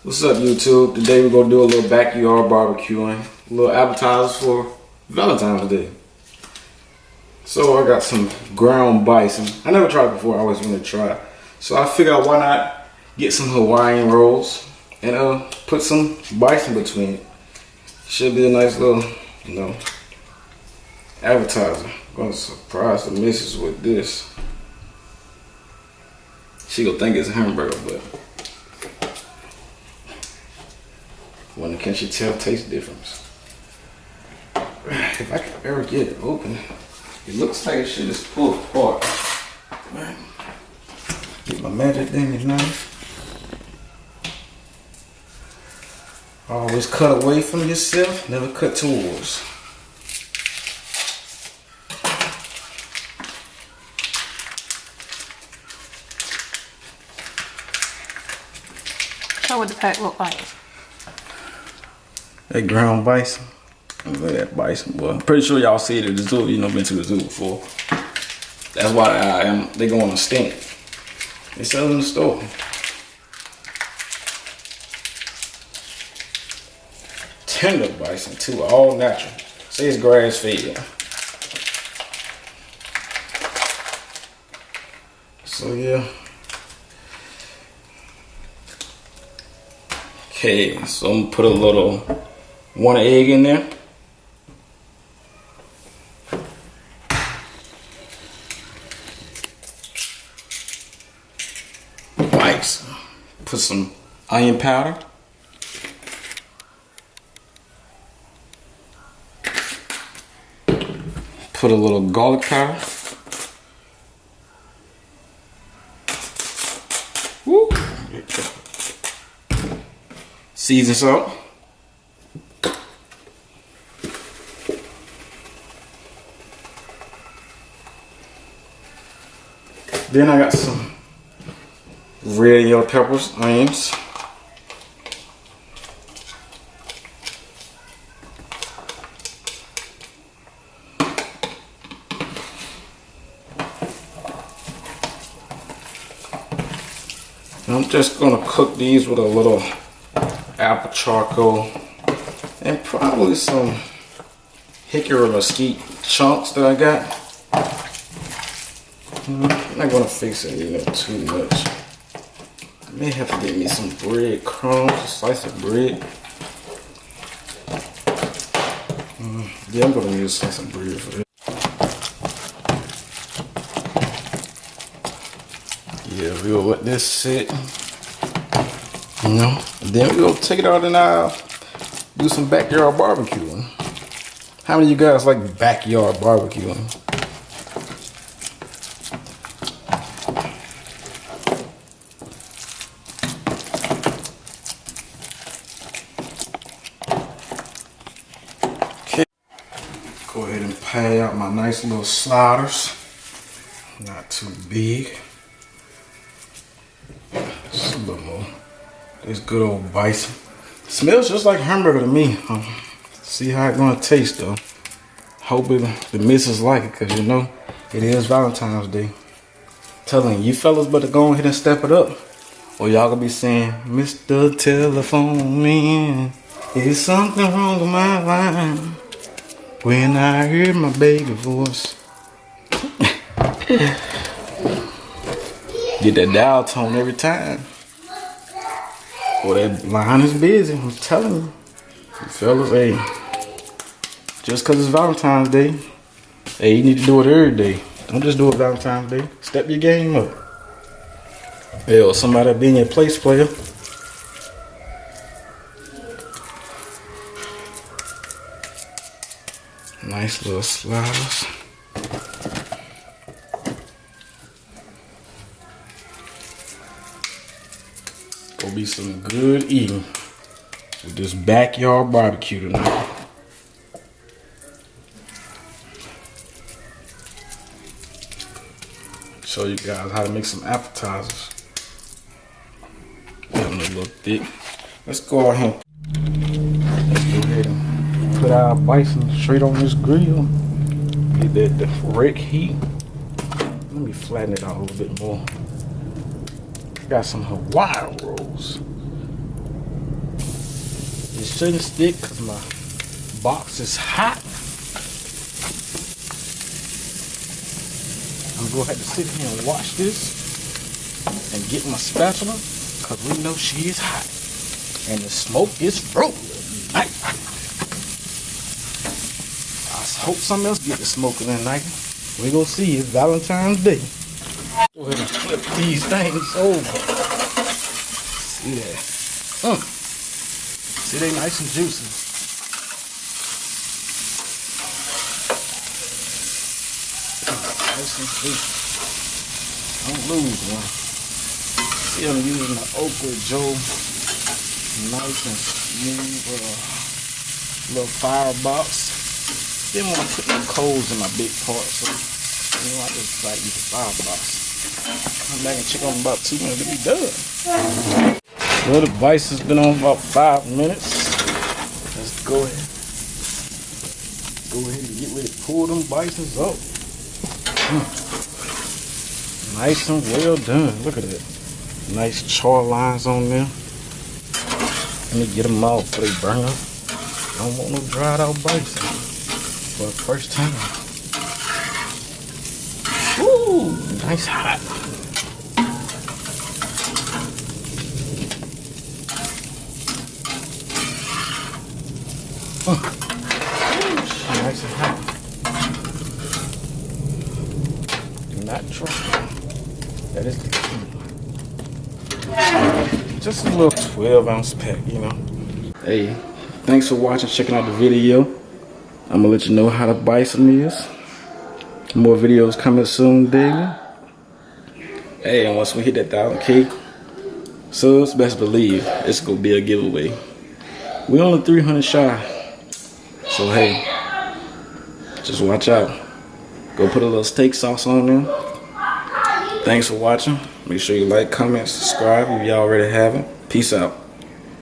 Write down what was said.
What's up, YouTube? Today we're gonna do a little backyard barbecuing, a little appetizers for Valentine's Day. So I got some ground bison. I never tried it before. I always wanted to try it. So I figured out why not get some Hawaiian rolls and put some bison between it. Should be a nice little, appetizer. Gonna surprise the missus with this. She gonna think it's a hamburger, but when can she tell taste difference? If I could ever get it open, it looks like it should just pull apart. Right. Get my magic thing knife. Always cut away from yourself, never cut towards. Show what the pack look like. That ground bison. Look at that bison, boy. I'm pretty sure y'all see it at the zoo. You know, been to the zoo before. That's why they go on a stink. They sell it in the store. Tender bison too, all natural. Say it's grass fed. So yeah. Okay, so I'm gonna put a little 1 egg in there. Nice. Put some onion powder. Put a little garlic powder. Woo. Season salt. Then I got some red and yellow peppers, onions. And I'm just gonna cook these with a little apple charcoal and probably some hickory mesquite chunks that I got. I'm not gonna fix it, too much. I may have to get me some bread crumbs, a slice of bread. Yeah, I'm gonna use a slice of bread for this. Yeah, we'll let this sit. Then we'll take it out and do some backyard barbecuing. How many of you guys like backyard barbecuing? Okay. Go ahead and pay out my nice little sliders. Not too big. Just a little more. This good old bison. Smells just like hamburger to me. See how it's gonna taste though. Hope the missus like it, cause it is Valentine's Day. Telling you fellas better go ahead and step it up, or y'all gonna be saying, Mr. Telephone Man, is something wrong with my line? When I hear my baby voice. Get that dial tone every time. Boy, that line is busy, I'm telling you. You fellas, hey, just because it's Valentine's Day, hey, you need to do it every day. Don't just do it Valentine's Day. Step your game up. Hey, or somebody be in your place, player. Nice little sliders. Gonna be some good eating with this backyard barbecue tonight. Show you guys how to make some appetizers. Getting a little thick. Let's go ahead and put our bison straight on this grill. Get that direct heat. Let me flatten it out a little bit more. Got some Hawaiian rolls. It shouldn't stick because my box is hot. I'm gonna have to sit here and watch this and get my spatula because we know she is hot. And the smoke is rolling. I hope something else get the smoking tonight. We gonna see. It's Valentine's Day. Go ahead and flip these things over. See that? See, they nice and juicy. Nice and juicy. Don't lose one. See, I'm using the Okra Joe. Nice and smooth little firebox. Didn't want to put no coals in my big pot, so you know I just decided to use the firebox. I'm back and check on about 2 minutes to be done. Well, the Bison's been on about 5 minutes. Let's go ahead. Go ahead and get ready to pull them Bisons up. Nice and well done. Look at that. Nice char lines on there. Let me get them out before they burn up. Don't want no dried out Bison for the first time. Ooh, nice hot. Nice and hot. Do not try. That is the key. Just a little 12-ounce pack, you know. Hey, thanks for watching, checking out the video. I'm gonna let you know how the Bison is. More videos coming soon daily. Hey, and once we hit that 1,000K subs, best believe it's gonna be a giveaway. We only 300 shy, so hey, just watch out. Go put a little steak sauce on there. Thanks for watching. Make sure you like, comment, subscribe if you already haven't. Peace out.